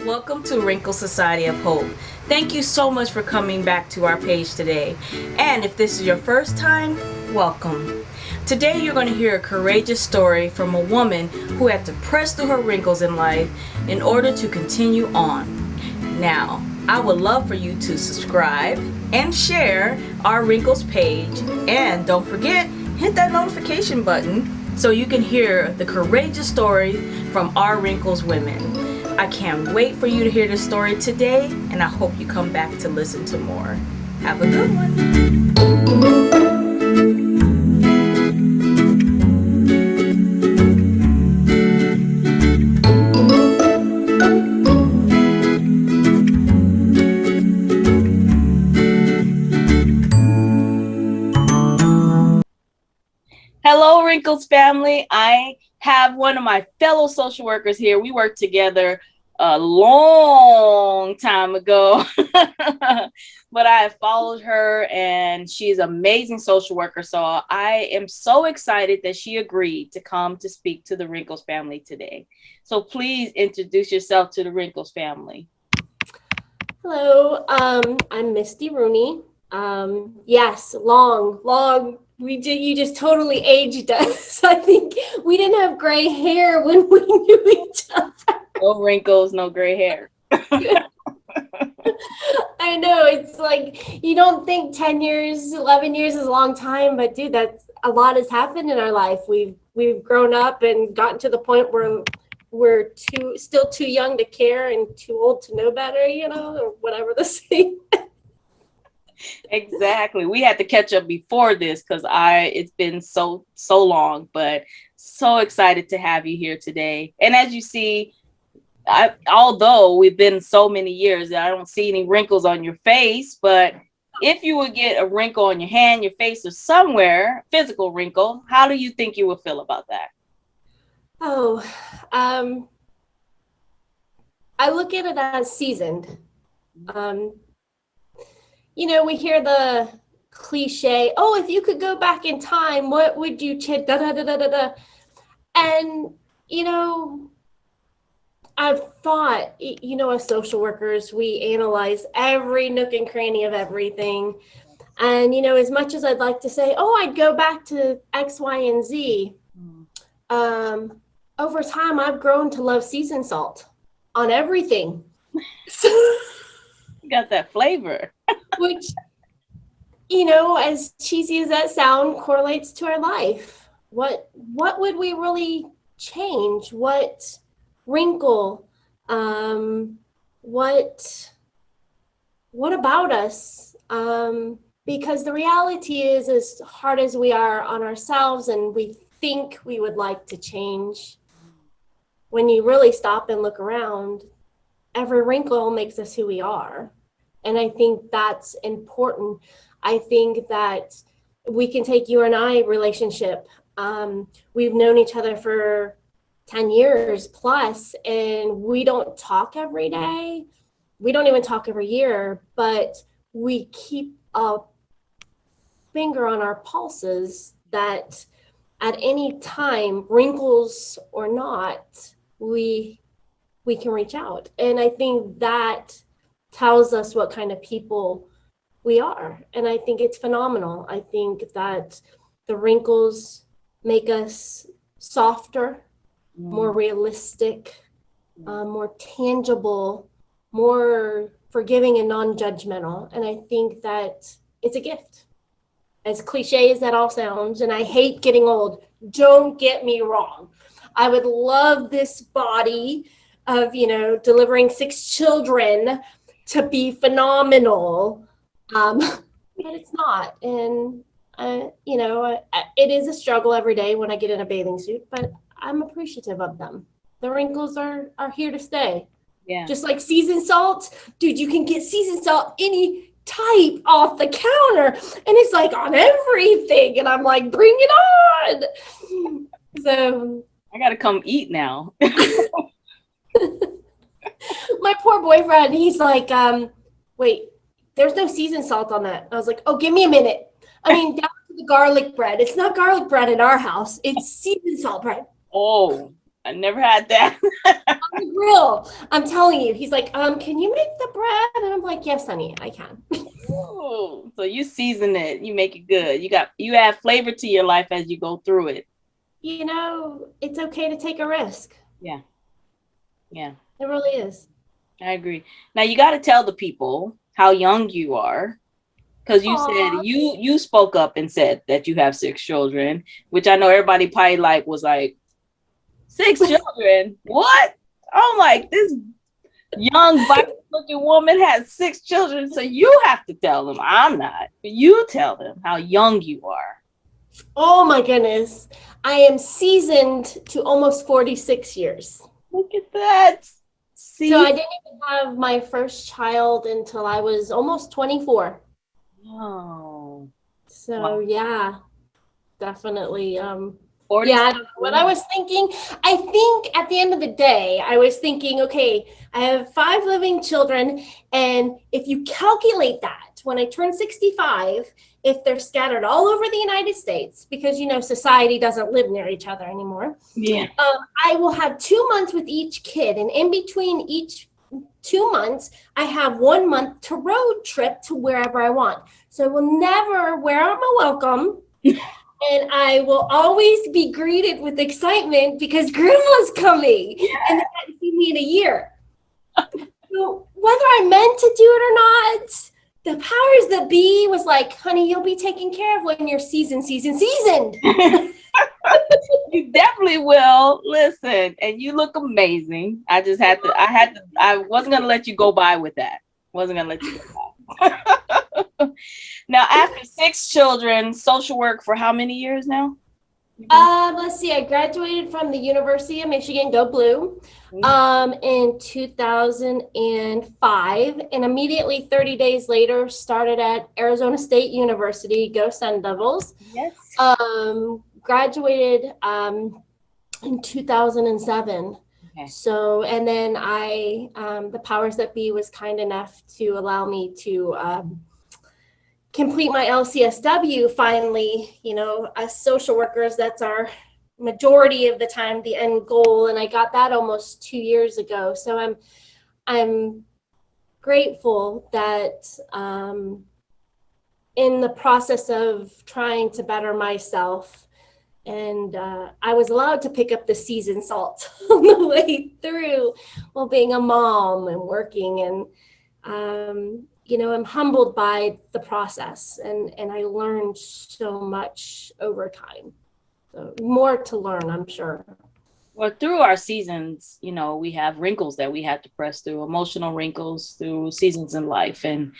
Welcome to Wrinkle Society of Hope. Thank you so much for coming back to our page today. And if this is your first time, welcome. Today you're going to hear a courageous story from a woman who had to press through her wrinkles in life in order to continue on. Now, I would love for you to subscribe and share our Wrinkles page. And don't forget, hit that notification button so you can hear the courageous story from our Wrinkles women. I can't wait for you to hear the story today, and I hope you come back to listen to more. Have a good one. Hello, Wrinkles family. I have one of my fellow social workers here. We worked together a long time ago, but I have followed her and she's an amazing social worker. So I am so excited that she agreed to come to speak to the Wrinkles family today. So please introduce yourself to the Wrinkles family. Hello, I'm Misty Rooney. Yes, long. You just totally aged us. I think we didn't have gray hair when we knew each other. No wrinkles, no gray hair. I know, it's like you don't think 10 years, 11 years is a long time, but dude, that's a lot has happened in our life. We've grown up and gotten to the point where we're still too young to care and too old to know better, or whatever the saying. Exactly. We had to catch up before this because it's been so long, but so excited to have you here today. And as you see, although we've been so many years, I don't see any wrinkles on your face, but if you would get a wrinkle on your hand, your face, or somewhere, physical wrinkle, how do you think you would feel about that? Oh, I look at it as seasoned. We hear the cliche, oh, if you could go back in time, what would you change? Da, da, da, da, da, da. And, I've thought, as social workers, we analyze every nook and cranny of everything. And, as much as I'd like to say, oh, I'd go back to X, Y, and Z, over time, I've grown to love seasoned salt on everything. You got that flavor. Which, as cheesy as that sound, correlates to our life. What would we really change? What wrinkle? What about us? Because the reality is, as hard as we are on ourselves and we think we would like to change, when you really stop and look around, every wrinkle makes us who we are. And I think that's important. I think that we can take you and I relationship. We've known each other for 10 years plus, and we don't talk every day. We don't even talk every year, but we keep a finger on our pulses that at any time, wrinkles or not, we can reach out. And I think that tells us what kind of people we are. And I think it's phenomenal. I think that the wrinkles make us softer, more realistic, more tangible, more forgiving and non-judgmental. And I think that it's a gift. As cliche as that all sounds, and I hate getting old, don't get me wrong. I would love this body of, delivering 6 children to be phenomenal, but it's not. And it is a struggle every day when I get in a bathing suit, but I'm appreciative of them. The wrinkles are here to stay. Yeah. Just like seasoned salt, dude, you can get seasoned salt any type off the counter, and it's like on everything, and I'm like, bring it on. So I gotta come eat now. My poor boyfriend, he's like, wait, there's no seasoned salt on that. I was like, oh, give me a minute. I mean, down to the garlic bread. It's not garlic bread in our house. It's seasoned salt bread. Oh, I never had that. On the grill. I'm telling you. He's like, can you make the bread? And I'm like, yes, honey, I can. Ooh, so you season it, you make it good. You add flavor to your life as you go through it. It's okay to take a risk. Yeah. Yeah. It really is. I agree. Now you got to tell the people how young you are, because you said Aw. you spoke up and said that you have 6 children, which I know everybody probably was like 6 children. What? I'm like, this young vibrant looking woman has 6 children, so you have to tell them. I'm not. You tell them how young you are. Oh my goodness. I am seasoned to almost 46 years. Look at that. See? So I didn't even have my first child until I was almost 24. Oh. So Wow. yeah, definitely. 40. Yeah, I don't know what I was thinking. I think at the end of the day, I was thinking, okay, I have 5 living children, and if you calculate that, when I turn 65, if they're scattered all over the United States, because society doesn't live near each other anymore, Yeah. I will have 2 months with each kid, and in between each 2 months, I have 1 month to road trip to wherever I want. So I will never wear out my welcome. And I will always be greeted with excitement because grandma's coming and they hadn't seen me in a year. So whether I meant to do it or not, the powers that be was like, honey, you'll be taken care of when you're seasoned. You definitely will. Listen, and you look amazing. I wasn't gonna let you go by with that. Wasn't gonna let you go by. Now, after 6 children, social work for how many years now? Let's see. I graduated from the University of Michigan, go Blue, in 2005, and immediately 30 days later started at Arizona State University, go Sun Devils. Yes. Graduated in 2007. Okay. So, and then the powers that be was kind enough to allow me to complete my LCSW finally. As social workers, that's our majority of the time the end goal, and I got that almost 2 years ago. So I'm grateful that in the process of trying to better myself, and I was allowed to pick up the seasoned salt on the way through while being a mom and working, and I'm humbled by the process, and I learned so much over time. So more to learn, I'm sure. Well, through our seasons, we have wrinkles that we had to press through, emotional wrinkles through seasons in life. And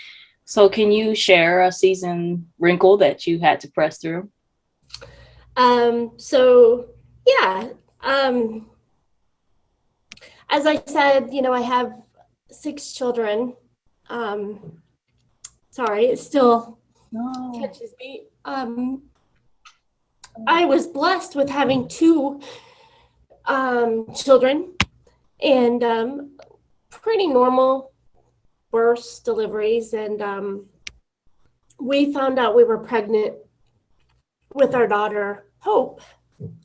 so can you share a season wrinkle that you had to press through? So yeah, as I said, I have 6 children. Sorry, it still catches me. I was blessed with having 2 children, and pretty normal births, deliveries, and we found out we were pregnant with our daughter, Hope.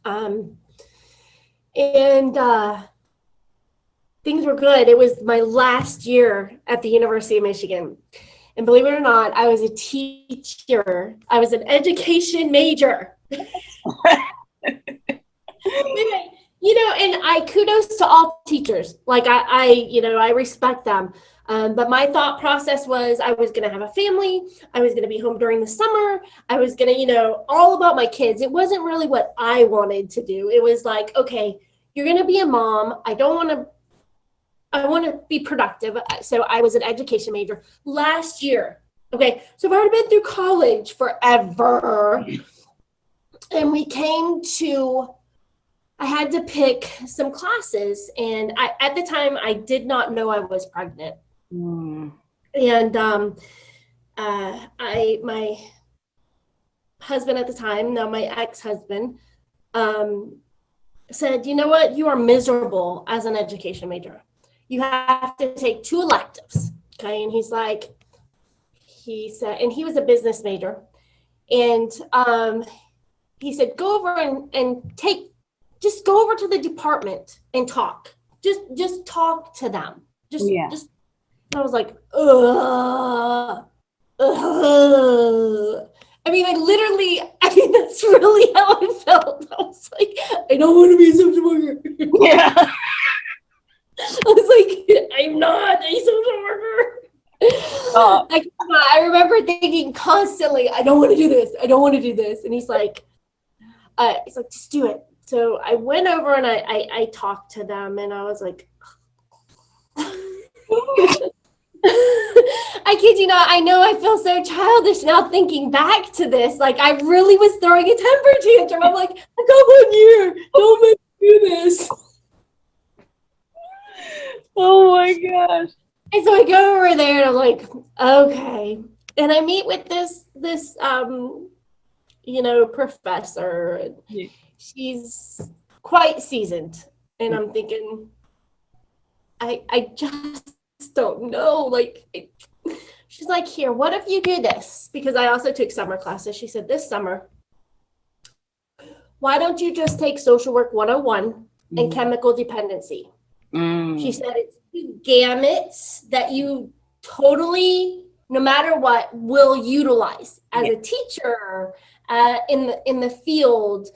And things were good. It was my last year at the University of Michigan. And believe it or not, I was a teacher. I was an education major. And I kudos to all teachers. Like I respect them. But my thought process was I was going to have a family. I was going to be home during the summer. I was going to, all about my kids. It wasn't really what I wanted to do. It was like, okay, you're going to be a mom. I want to be productive. So I was an education major last year. Okay. So I've already been through college forever. And I had to pick some classes. And at the time, I did not know I was pregnant. And my husband at the time, now my ex-husband, said, you know what? You are miserable as an education major. You have to take 2 electives. Okay. And he said, and he was a business major. And he said, go over and take just go over to the department and talk. Just talk to them. Just Yeah. and I was like, ugh. I mean, that's really how I felt. I was like, I don't want to be a social worker. Yeah. I was like, I'm not a social worker. I remember thinking constantly, I don't want to do this. I don't want to do this. And he's like, just do it. So I went over and I talked to them, and I was like, I kid you not, I know I feel so childish now thinking back to this. Like, I really was throwing a temper tantrum. I'm like, come on here. Don't make me do this. Oh my gosh. And so I go over there and I'm like, okay. And I meet with this professor. Yeah. She's quite seasoned. And I'm thinking, I just don't know. Like, she's like, here, what if you do this? Because I also took summer classes. She said, this summer, why don't you just take Social Work 101 and Chemical Dependency? She said, it's two gamuts that you totally, no matter what, will utilize as a teacher in the field.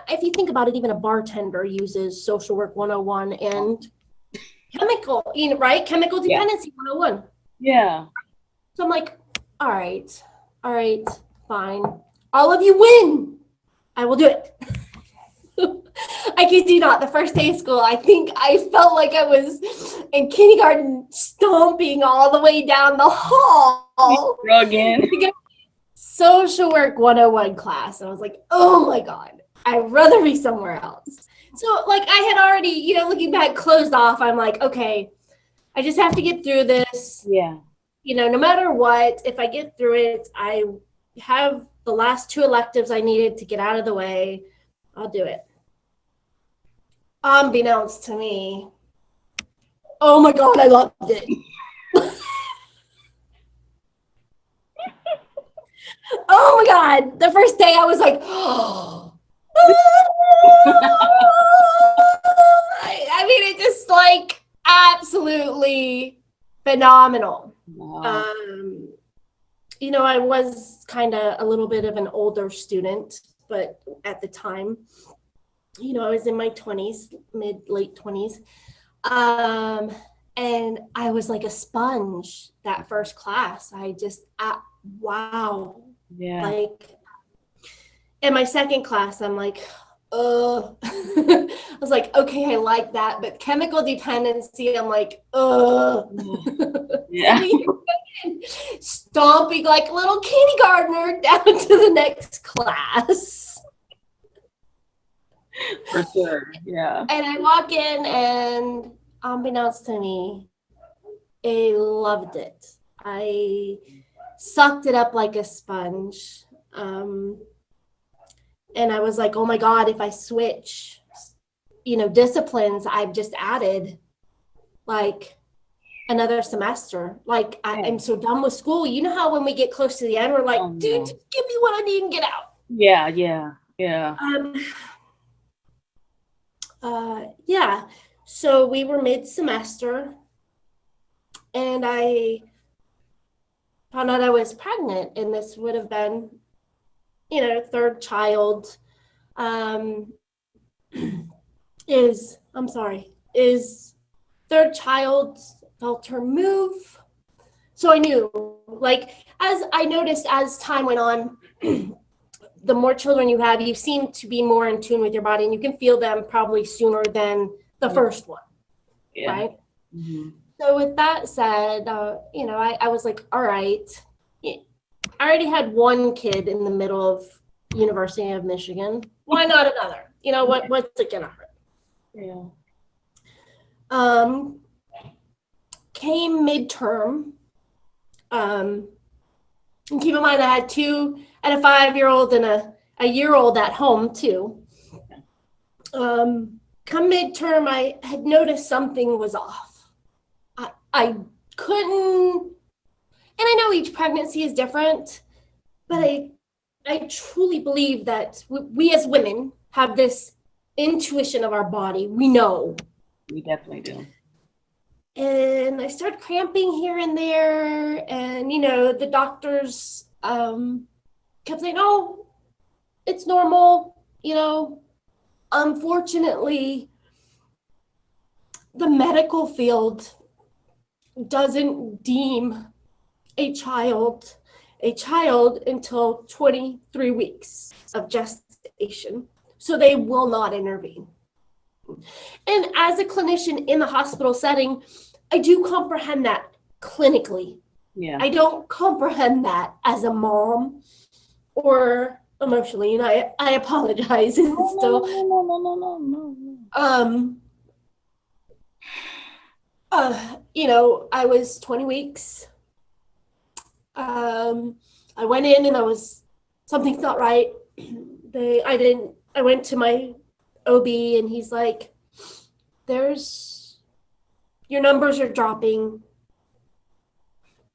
If you think about it, even a bartender uses Social Work 101 and chemical, right? Chemical Dependency 101. Yeah. So I'm like, all right, fine. All of you win. I will do it. I kid you not, the first day of school, I think I felt like I was in kindergarten stomping all the way down the hall. Again. Social Work 101 class. And I was like, oh my God, I'd rather be somewhere else. So like I had already, looking back, closed off. I'm like, okay, I just have to get through this. Yeah. No matter what, if I get through it, I have the last 2 electives I needed to get out of the way. I'll do it. Unbeknownst to me, oh my God, I loved it. Oh my God, the first day I was like, oh. I mean, it just like absolutely phenomenal. Wow. I was kind of a little bit of an older student, but at the time, I was in my 20s, late 20s. And I was like a sponge that first class. I just, wow. Yeah. Like, in my second class, I'm like, I was like, okay, I like that. But chemical dependency, I'm like, Yeah. Stomping like a little kindergartner down to the next class. For sure. Yeah. And I walk in, and unbeknownst to me, I loved it. I sucked it up like a sponge. And I was like, oh my God, if I switch, disciplines, I've just added like another semester. Like I'm so done with school. You know how when we get close to the end, we're like, dude, just give me what I need and get out. Yeah. So we were mid-semester, and I found out I was pregnant, and this would have been, third child is third child felt her move. So I knew, like, as I noticed as time went on, the more children you have, you seem to be more in tune with your body, and you can feel them probably sooner than the first one, right? Mm-hmm. So with that said, I was like, all right. I already had one kid in the middle of University of Michigan. Why not another? What's it gonna hurt? Yeah. Came midterm. And keep in mind, I had a 5-year-old and a year-old at home too. Come midterm, I had noticed something was off. I couldn't, and I know each pregnancy is different, but I truly believe that we as women have this intuition of our body. We know. We definitely do. And I started cramping here and there, and the doctors kept saying, "Oh, it's normal." Unfortunately, the medical field doesn't deem a child until 23 weeks of gestation, so they will not intervene. And as a clinician in the hospital setting, I do comprehend that clinically. Yeah. I don't comprehend that as a mom or emotionally, and I apologize. I was 20 weeks. I went in and something's not right. I went to my OB and he's like, your numbers are dropping.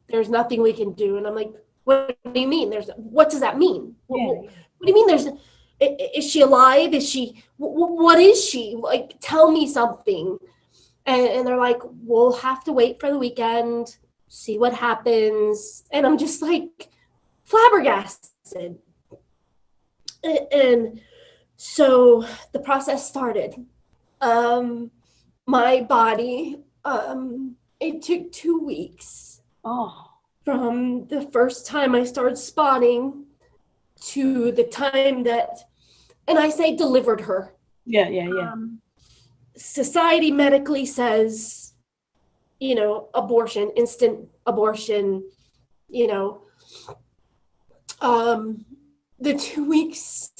There's nothing we can do. And I'm like, what do you mean? What does that mean? Yeah. What do you mean is she alive? What is she? Like, tell me something. And they're like, we'll have to wait for the weekend, see what happens. And I'm just like flabbergasted. And so the process started. My body, it took 2 weeks. Oh. From the first time I started spotting to the time and I say delivered her. Yeah. Society medically says, abortion, instant abortion, the 2 weeks,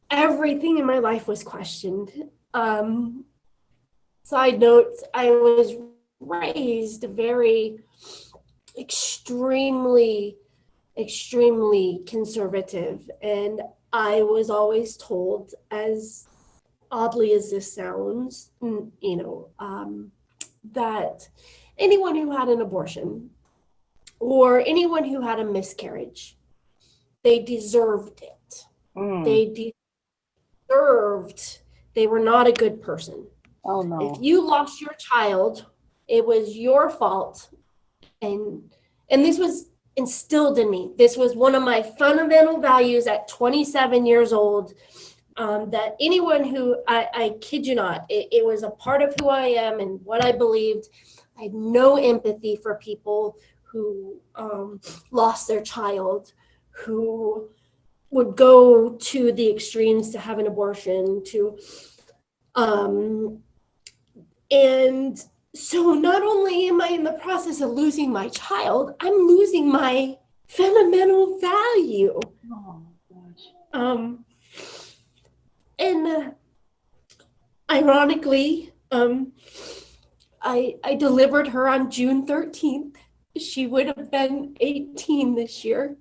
everything in my life was questioned. Side note, I was raised very extremely conservative, and I was always told, as oddly as this sounds, that anyone who had an abortion or anyone who had a miscarriage, they deserved it. They deserved. They were not a good person. Oh no. If you lost your child, it was your fault. And this was instilled in me. This was one of my fundamental values at 27 years old, that anyone who, I kid you not, it was a part of who I am and what I believed. I had no empathy for people who lost their child, who would go to the extremes to have an abortion, and so not only am I in the process of losing my child, I'm losing my fundamental value. Oh gosh. And ironically, I delivered her on June 13th. She would have been 18 this year.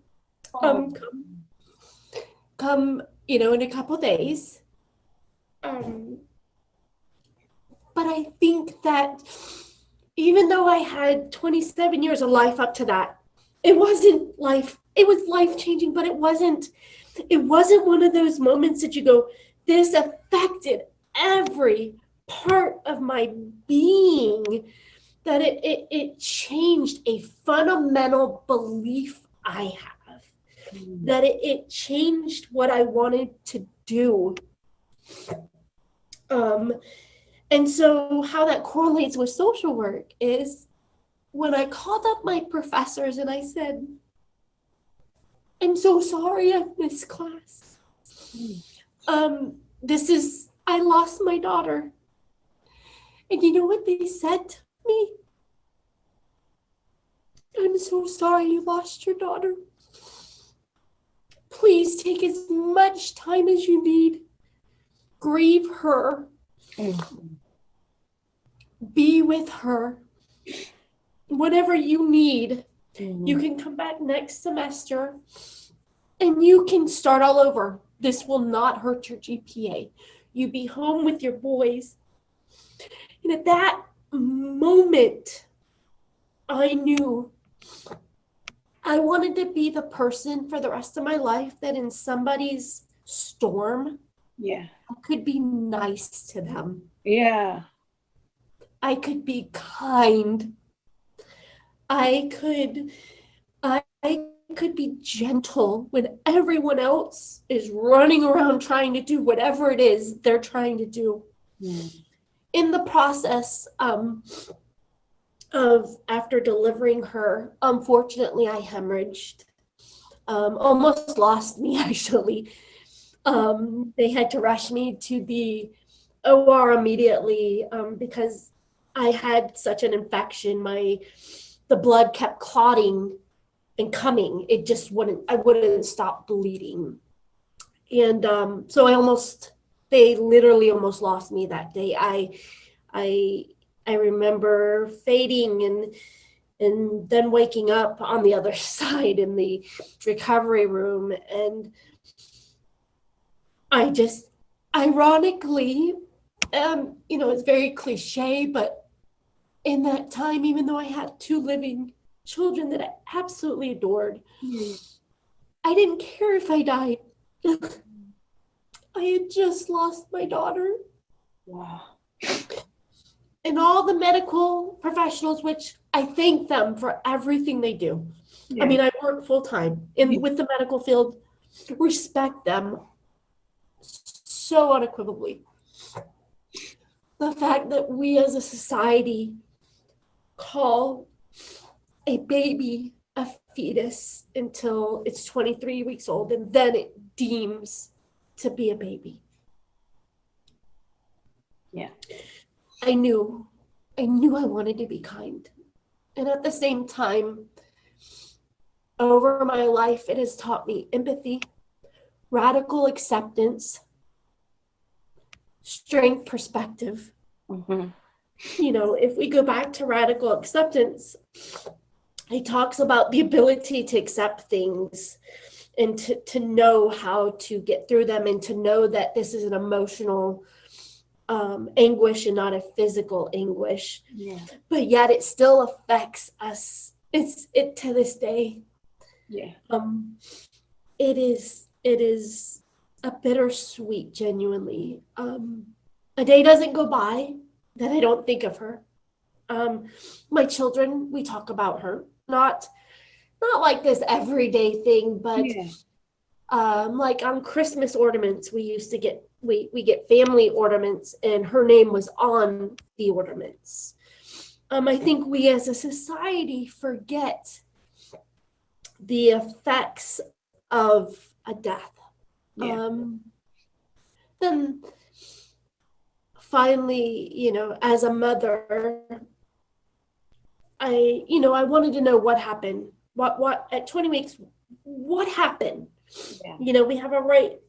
Come, in a couple days. But I think that even though I had 27 years of life up to that, it was life-changing, but it wasn't one of those moments that you go, this affected every part of my being, that it changed a fundamental belief I have, that it changed what I wanted to do. And so how that correlates with social work is when I called up my professors and I said, I'm so sorry I missed class. I lost my daughter. And you know what they said to me? I'm so sorry you lost your daughter. Please take as much time as you need. Grieve her. Be with her. Whatever you need, you can come back next semester and you can start all over. This will not hurt your GPA. You be home with your boys. And at that moment, I knew I wanted to be the person for the rest of my life that in somebody's storm, Yeah. I could be nice to them. Yeah. I could be kind. I could I could be gentle when everyone else is running around trying to do whatever it is they're trying to do. Mm. In the process of after delivering her, unfortunately, I hemorrhaged. Almost lost me actually. They had to rush me to the OR immediately because I had such an infection. The blood kept clotting and coming. It just I wouldn't stop bleeding. And so they literally almost lost me that day. I, I remember fading and then waking up on the other side in the recovery room. And I just, ironically, it's very cliche, but in that time, even though I had two living children that I absolutely adored, Yeah. I didn't care if I died. I had just lost my daughter. Wow. And all the medical professionals, which I thank them for everything they do. Yeah. I mean, I work full time with the medical field, respect them so unequivocally. The fact that we as a society call a baby a fetus until it's 23 weeks old and then it deems to be a baby. Yeah. I knew I wanted to be kind. And at the same time, over my life, it has taught me empathy, radical acceptance, strength, perspective. Mm-hmm. If we go back to radical acceptance, he talks about the ability to accept things and to know how to get through them and to know that this is an emotional anguish and not a physical anguish. Yeah. But yet it still affects us. It to this day. Yeah. It is a bittersweet, genuinely. A day doesn't go by that I don't think of her. My children, we talk about her, not like this everyday thing, but Yeah. like on Christmas ornaments, we used to get we get family ornaments, and her name was on the ornaments. I think we as a society forget the effects of a death. Yeah. Then finally, as a mother, I wanted to know what happened. What at 20 weeks, what happened? Yeah. We have a right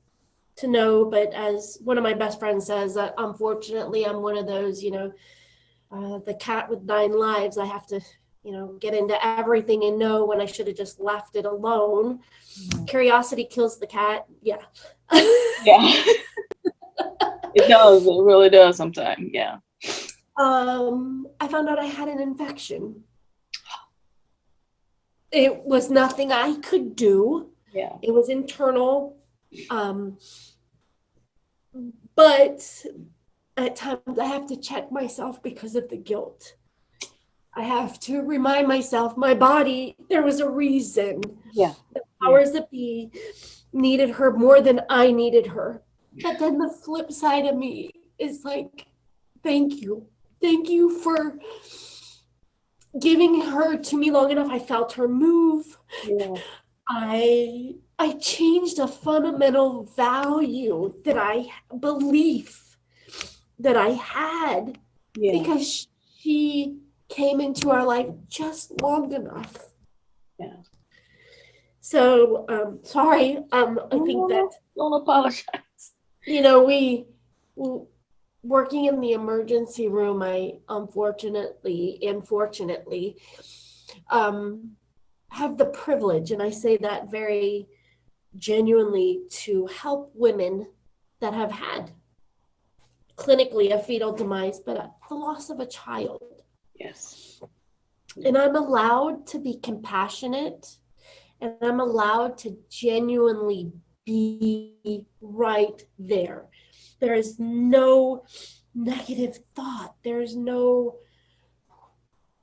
to know, but as one of my best friends says, unfortunately, I'm one of those, the cat with 9 lives. I have to, get into everything and know when I should have just left it alone. Yeah. Curiosity kills the cat. Yeah. Yeah. It does. It really does sometimes. Yeah. I found out I had an infection. It was nothing I could do. Yeah. It was internal. But at times I have to check myself because of the guilt. I have to remind myself, my body, there was a reason. Yeah. The powers that be needed her more than I needed her. But then the flip side of me is like, thank you. Thank you for giving her to me long enough. I felt her move. Yeah. I changed a fundamental value belief that I had because she came into our life just long enough. Yeah. So sorry. I think that don't apologize. we working in the emergency room, I unfortunately have the privilege, and I say that very genuinely, to help women that have had clinically a fetal demise, but the loss of a child. Yes. And I'm allowed to be compassionate, and I'm allowed to genuinely be right there. There is no negative thought. There's no,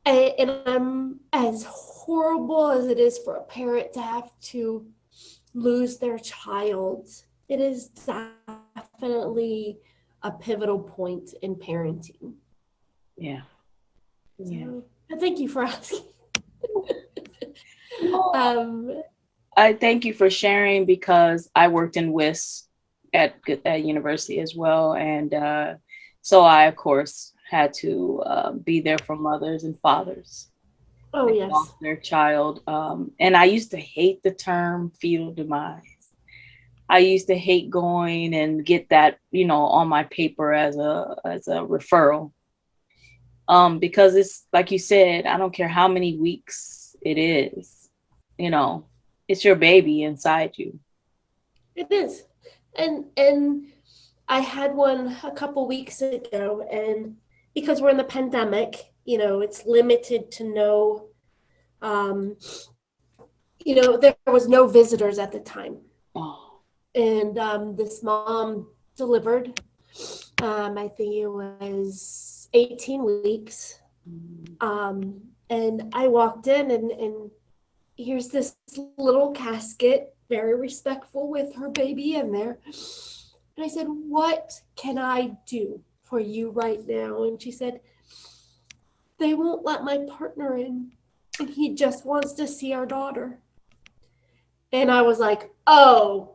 and I'm, as horrible as it is for a parent to have to lose their child, it is definitely a pivotal point in parenting. Yeah. Yeah. So, thank you for asking. I thank you for sharing, because I worked in WIS at university as well. And so I, of course, had to be there for mothers and fathers Oh, that yes. lost their child. And I used to hate the term fetal demise. I used to hate going and get that, on my paper as a referral. Because it's like you said, I don't care how many weeks it is, it's your baby inside you. It is. And I had one a couple weeks ago, and because we're in the pandemic, it's limited to no, there was no visitors at the time. Oh. And this mom delivered, I think it was 18 weeks. And I walked in, and here's this little casket, very respectful, with her baby in there. And I said, "What can I do for you right now?" And she said, "They won't let my partner in, and he just wants to see our daughter." And I was like, oh.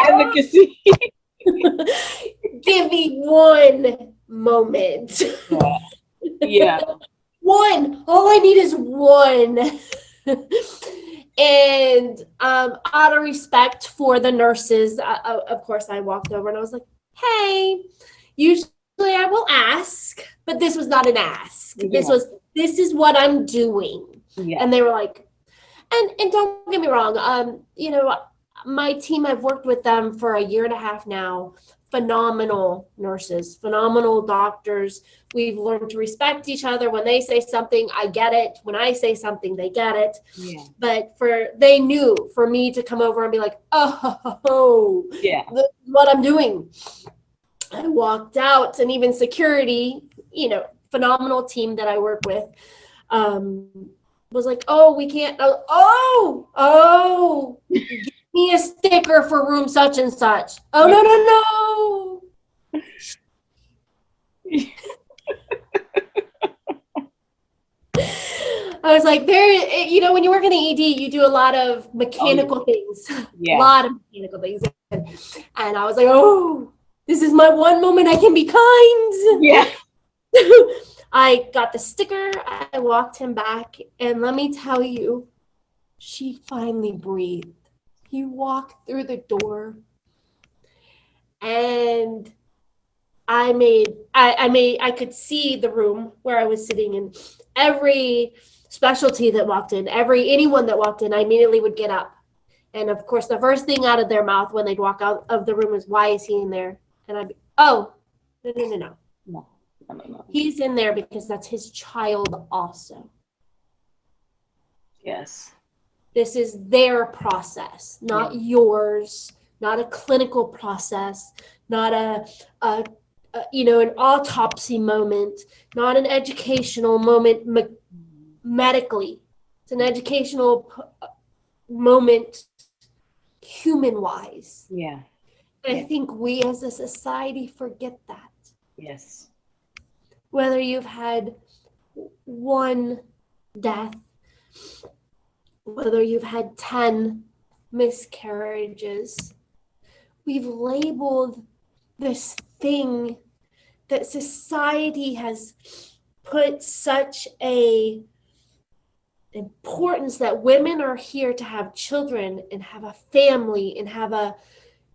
Advocacy. Give me one moment. Yeah. One. All I need is one. And out of respect for the nurses, of course, I walked over and I was like, "Hey, usually I will ask, but this was not an ask. Yeah. This is what I'm doing." Yeah. And they were like, and don't get me wrong, my team, I've worked with them for a year and a half now. Phenomenal nurses, phenomenal doctors. We've learned to respect each other. When they say something, I get it. When I say something, they get it. Yeah. But they knew for me to come over and be like, "Oh, yeah, this is what I'm doing." I walked out, and even security, phenomenal team that I work with, was like, "Oh, we can't." Oh, give me a sticker for room such and such. Oh, no. I was like, when you work in the ED, you do a lot of mechanical things. Yeah. A lot of mechanical things. And I was like, oh, this is my one moment I can be kind. Yeah. I got the sticker. I walked him back. And let me tell you, she finally breathed. He walked through the door. And I could see the room where I was sitting, and every specialty that walked in, anyone that walked in, I immediately would get up. And of course, the first thing out of their mouth when they'd walk out of the room was, "Why is he in there?" And I'd be, "Oh, no. No. He's in there because that's his child also. Yes. This is their process, not yours, not a clinical process, not an autopsy moment, not an educational moment medically. It's an educational moment human-wise." Yeah. And I think we as a society forget that. Yes. Whether you've had one death, whether you've had 10 miscarriages, we've labeled this thing that society has put such a importance, that women are here to have children and have a family and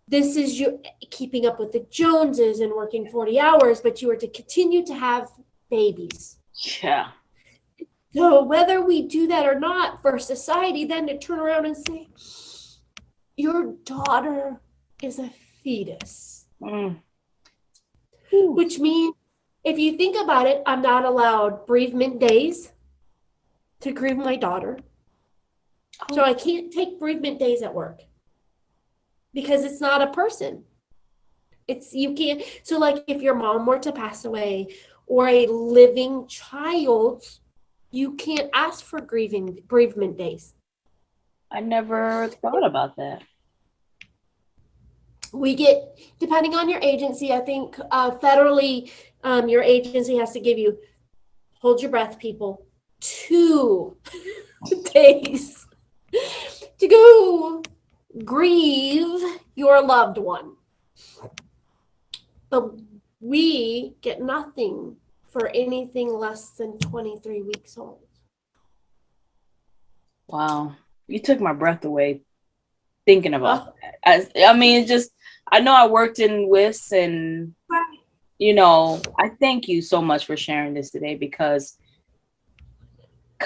this is you keeping up with the Joneses and working 40 hours, but you are to continue to have babies. Yeah. So whether we do that or not, for society then to turn around and say, "Your daughter is a fetus." Which means, if you think about it, I'm not allowed bereavement days to grieve my daughter. So I can't take bereavement days at work. because it's not a person. You can't, so like if your mom were to pass away or a living child, you can't ask for bereavement days. I never thought about that. We get, depending on your agency, I think federally, your agency has to give you, hold your breath, people, 2 days to go grieve your loved one. But we get nothing for anything less than 23 weeks old. Wow. You took my breath away thinking about that. I mean, it's just, I know I worked in WIS, and, you know, I thank you so much for sharing this today, because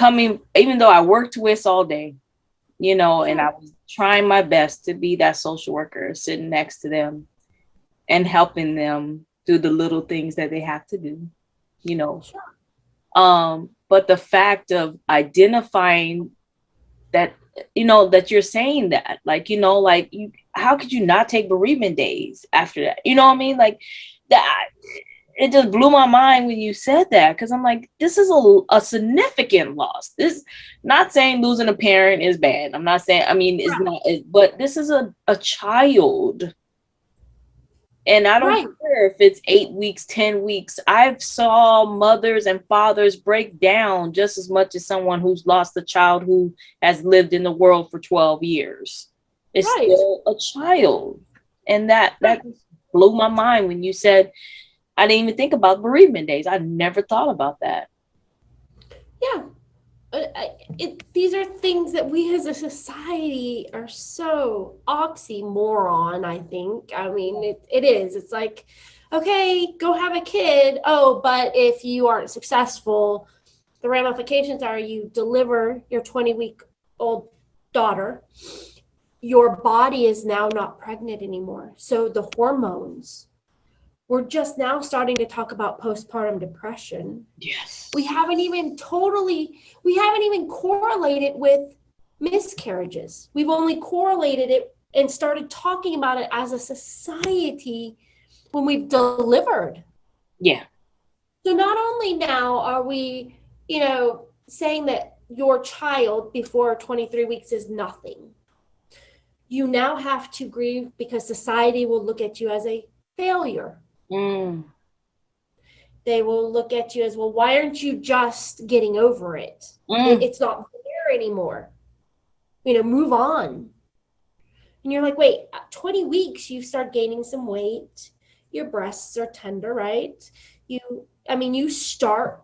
even though I worked WIS all day, you know, and I was trying my best to be that social worker sitting next to them and helping them do the little things that they have to do, you know. But the fact of identifying that, you know, that you're saying that, like, you know, like, how could you not take bereavement days after that? You know what I mean? Like, that, it just blew my mind when you said that, because I'm like, this is a significant loss. This, not saying losing a parent is bad. I'm not saying, I mean, it's not, but this is a child. And I don't care if it's 8 weeks, 10 weeks. I've saw mothers and fathers break down just as much as someone who's lost a child who has lived in the world for 12 years. It's still a child. And that blew my mind when you said, I didn't even think about bereavement days. I never thought about that. Yeah. These are things that we as a society are so oxymoron, I think. I mean, it is. It's like, okay, go have a kid. Oh, but if you aren't successful, the ramifications are you deliver your 20-week-old daughter. Your body is now not pregnant anymore. So the hormones, we're just now starting to talk about postpartum depression. Yes. We haven't even correlated with miscarriages. We've only correlated it and started talking about it as a society when we've delivered. Yeah. So not only now are we, you know, saying that your child before 23 weeks is nothing. You now have to grieve because society will look at you as a failure. They will look at you as, well, why aren't you just getting over it? It's not there anymore. You know, move on. And you're like, wait, at 20 weeks, you start gaining some weight. Your breasts are tender, right? You start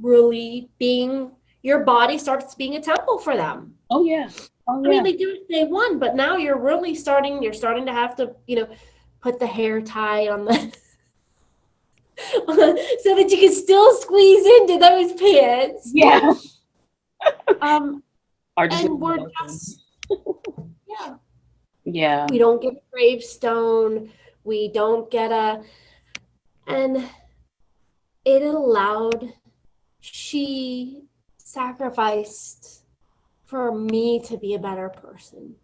really being, your body starts being a temple for them. Oh, yeah. I mean, they do it day one, but now you're starting to have to, you know, put the hair tie on the so that you can still squeeze into those pants. Yeah. And we're just, yeah. We don't get a gravestone. We don't get and she sacrificed for me to be a better person.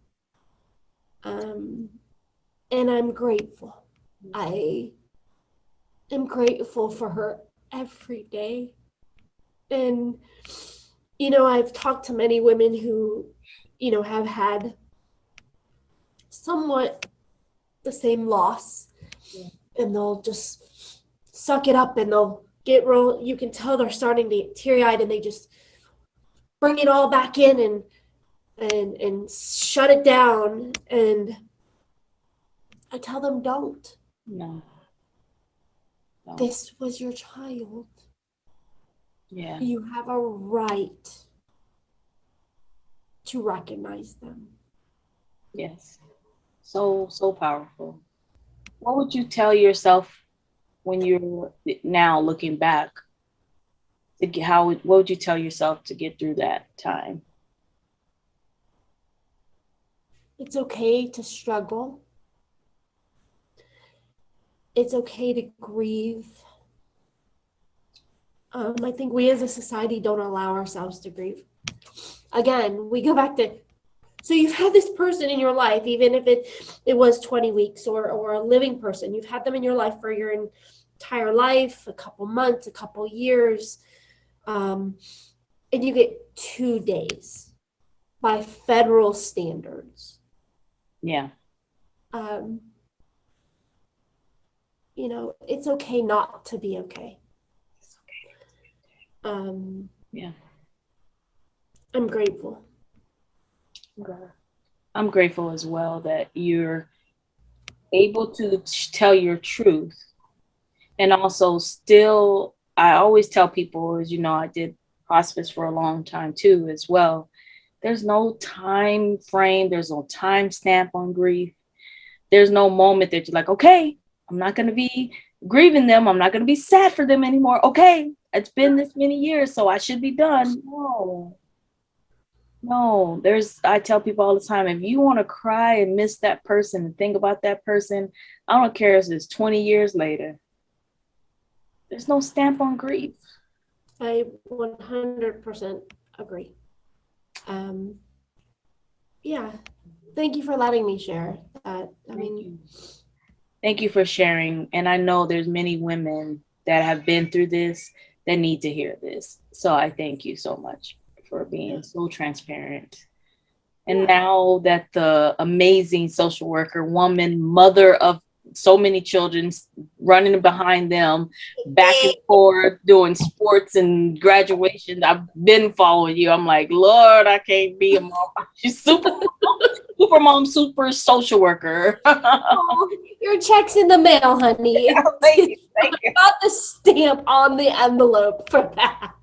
And I'm grateful. I am grateful for her every day. And, you know, I've talked to many women who, you know, have had somewhat the same loss, and they'll just suck it up and they'll get real, you can tell they're starting to get teary-eyed, and they just bring it all back in and shut it down. And I tell them, don't. No. This was your child. Yeah. You have a right to recognize them. Yes. So powerful. What would you tell yourself when you're now looking back? What would you tell yourself to get through that time? It's okay to struggle. It's okay to grieve. I think we as a society don't allow ourselves to grieve. Again, we go back to So you've had this person in your life, even if it was 20 weeks or a living person, you've had them in your life for your entire life, a couple months, a couple years, and you get 2 days by federal standards. Yeah. You know, it's okay not to be okay. It's okay. Yeah. I'm grateful. I'm grateful as well that you're able to tell your truth. And also still, I always tell people, as you know, I did hospice for a long time too, as well. There's no time frame. There's no time stamp on grief. There's no moment that you're like, okay, I'm not going to be grieving them. I'm not going to be sad for them anymore. Okay, it's been this many years, so I should be done. No, I tell people all the time, if you want to cry and miss that person and think about that person, I don't care if it's 20 years later. There's no stamp on grief. I 100% agree. Yeah. Thank you for letting me share that. Thank you for sharing. And I know there's many women that have been through this that need to hear this. So I thank you so much for being so transparent. And now that the amazing social worker woman, mother of so many children, running behind them back and forth, doing sports and graduation, I've been following you. I'm like, Lord, I can't be a mom. She's super mom, super social worker. Oh, your check's in the mail, honey. Yeah, thank you. Got the stamp on the envelope for that.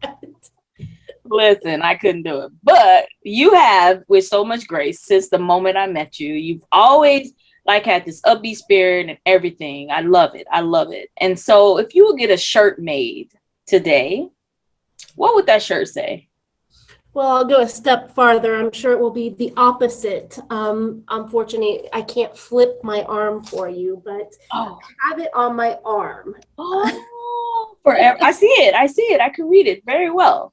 Listen, I couldn't do it. But you have, with so much grace, since the moment I met you, you've always had this upbeat spirit and everything. I love it. I love it. And so if you would get a shirt made today, what would that shirt say? Well, I'll go a step farther. I'm sure it will be the opposite. Unfortunately, I can't flip my arm for you, but have it on my arm. Oh, forever. I see it. I can read it very well.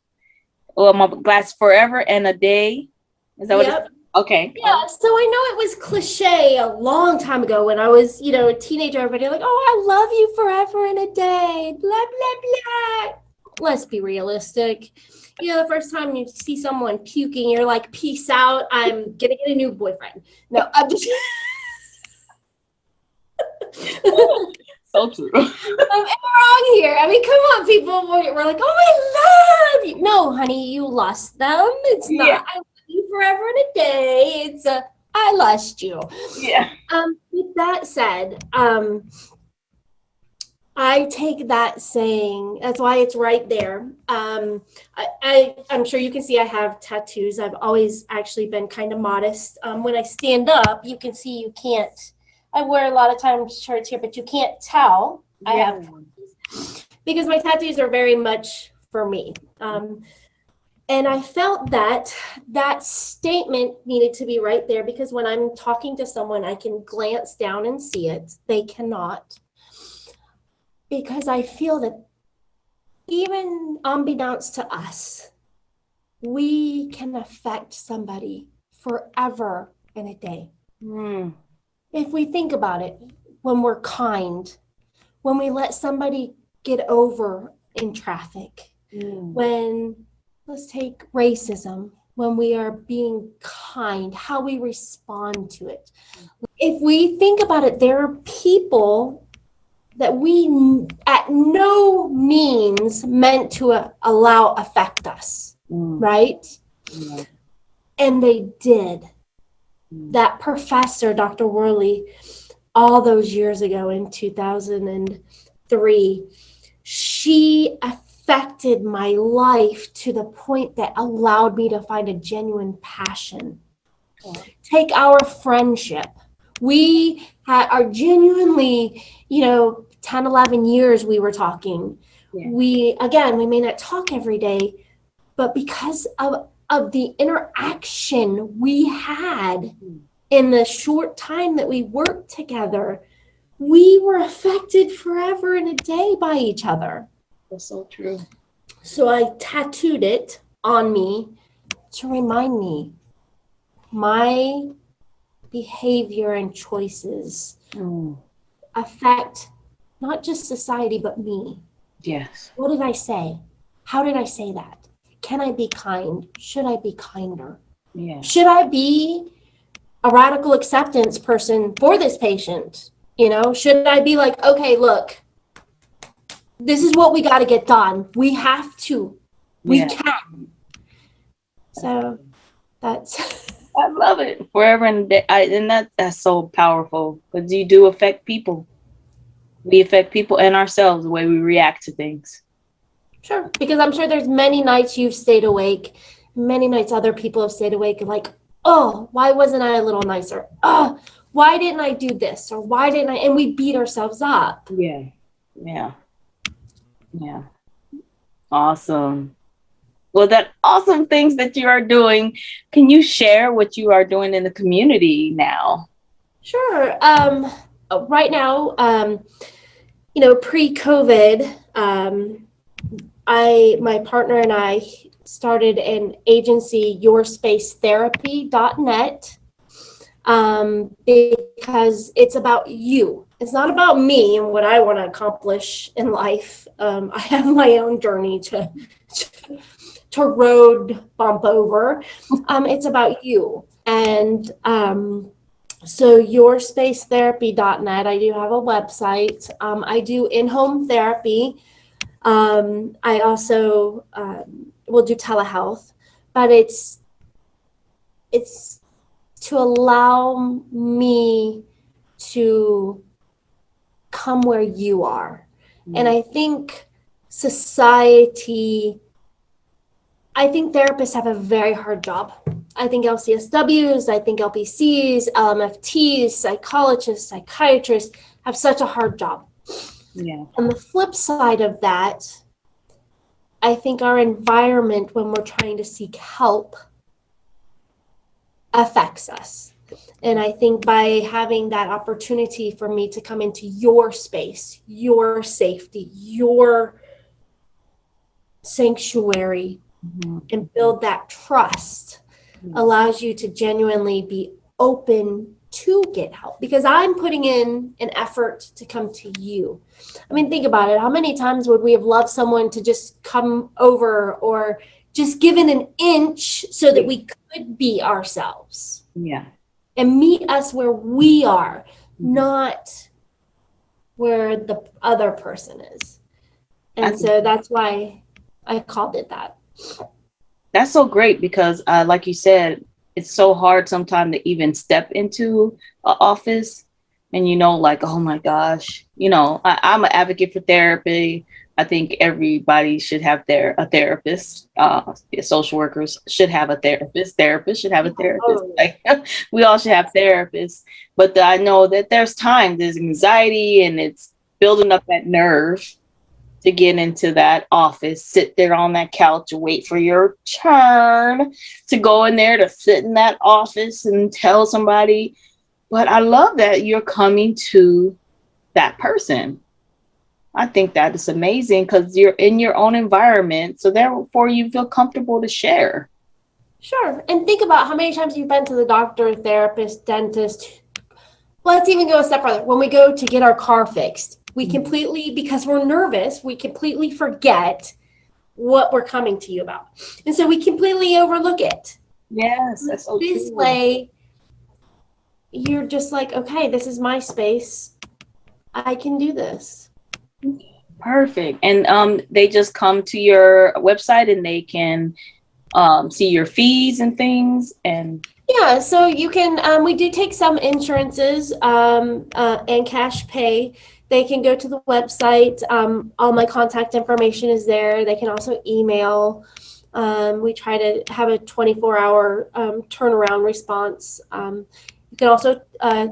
Well, my glass, forever and a day. Is that what it's? Okay. Yeah, so I know it was cliche a long time ago when I was, a teenager. Everybody like, oh, I love you forever and a day, blah, blah, blah. Let's be realistic. The first time you see someone puking, you're like, peace out. I'm going to get a new boyfriend. No, I'm just... So true. I'm wrong here. I mean, come on, people. We're like, oh, I love you. No, honey, you lost them. It's not, I love you forever and a day. It's I lost you. Yeah. With that said, I take that saying, that's why it's right there. I'm sure you can see I have tattoos. I've always actually been kind of modest. When I stand up, you can see you can't. I wear a lot of times shirts here, but you can't tell I have tattoos because my tattoos are very much for me. And I felt that statement needed to be right there because when I'm talking to someone, I can glance down and see it. They cannot. Because I feel that even unbeknownst to us, we can affect somebody forever in a day. If we think about it, when we're kind, when we let somebody get over in traffic, when, let's take racism, when we are being kind, how we respond to it. If we think about it, there are people that we at no means meant to allow affect us, right? Yeah. And they did. That professor, Dr. Worley, all those years ago in 2003, she affected my life to the point that allowed me to find a genuine passion. Take our friendship. We are genuinely, 10, 11 years we were talking. Yeah. We may not talk every day, but because of the interaction we had in the short time that we worked together, we were affected forever and a day by each other. That's so true. So I tattooed it on me to remind me, my behavior and choices Mm. affect not just society, but me. Yes. What did I say? How did I say that? Can I be kind? Should I be kinder? Yeah. Should I be a radical acceptance person for this patient? You know, should I be like, okay, look, this is what we got to get done. We have to. We Yeah. can. So that's I love it. Forever and day, and that's so powerful because you do affect people. We affect people and ourselves the way we react to things. sure, because I'm sure there's many nights you've stayed awake, many nights other people have stayed awake and like, oh, why wasn't I a little nicer? Oh, why didn't I do this? Or why didn't I? And we beat ourselves up. Yeah. Yeah. Yeah. Awesome. Well, that awesome things that you are doing. Can you share what you are doing in the community now? Sure. Right now, pre-COVID, my partner and I started an agency, yourspace.therapy.net, because it's about you. It's not about me and what I want to accomplish in life. I have my own journey to road bump over. It's about you. And so yourspace.therapy.net, I do have a website. I do in-home therapy. I also will do telehealth, but it's to allow me to come where you are. And I think therapists have a very hard job. I think LCSWs, I think LPCs, LMFTs, psychologists, psychiatrists have such a hard job. Yeah. On the flip side of that, I think our environment when we're trying to seek help affects us. And I think by having that opportunity for me to come into your space, your safety, your sanctuary, and build that trust allows you to genuinely be open to get help, because I'm putting in an effort to come to you. I mean, think about it. How many times would we have loved someone to just come over or just given an inch so that we could be ourselves? Yeah. And meet us where we are, not where the other person is. And so that's why I called it that. That's so great because, like you said, it's so hard sometimes to even step into an office and, like, oh my gosh, I'm an advocate for therapy. I think everybody should have a therapist. Social workers should have a therapist. Therapists should have a therapist. Like, we all should have therapists. But I know that there's anxiety, and it's building up that nerve to get into that office, sit there on that couch, wait for your turn to go in there to sit in that office and tell somebody. But I love that you're coming to that person. I think that is amazing because you're in your own environment. So therefore you feel comfortable to share. Sure. And think about how many times you've been to the doctor, therapist, dentist. Let's even go a step further. When we go to get our car fixed, we completely, because we're nervous, we completely forget what we're coming to you about. And so we completely overlook it. Yes, that's so this true. way, you're just like, okay, this is my space. I can do this. Perfect. And they just come to your website and they can see your fees and things. And yeah, so you can, we do take some insurances and cash pay. They can go to the website. All my contact information is there. They can also email. We try to have a 24-hour turnaround response. You can also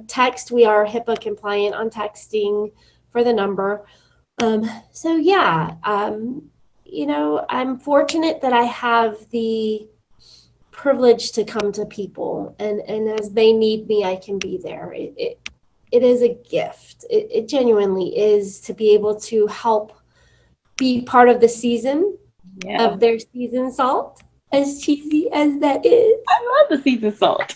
text. We are HIPAA compliant on texting for the number. So yeah, I'm fortunate that I have the privilege to come to people, and as they need me, I can be there. It is a gift. It genuinely is, to be able to help be part of the season of their season salt, as cheesy as that is. I love the season salt.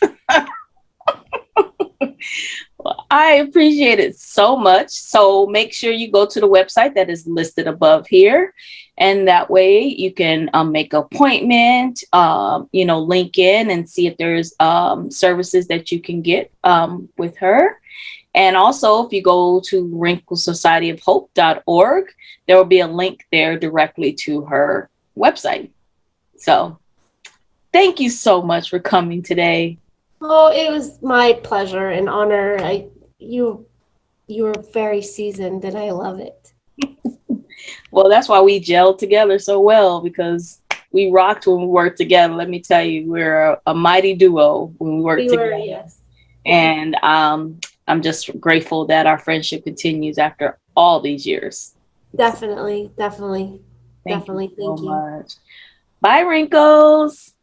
Well, I appreciate it so much. So make sure you go to the website that is listed above here. And that way you can make an appointment, link in and see if there's services that you can get with her. And also, if you go to wrinklesocietyofhope.org, there will be a link there directly to her website. So thank you so much for coming today. Oh, it was my pleasure and honor. You were very seasoned, and I love it. Well, that's why we gelled together so well, because we rocked when we worked together. Let me tell you, we're a mighty duo when we worked together. Yes. And I'm just grateful that our friendship continues after all these years. Definitely. Thank you so Thank you. much. Bye, Wrinkles.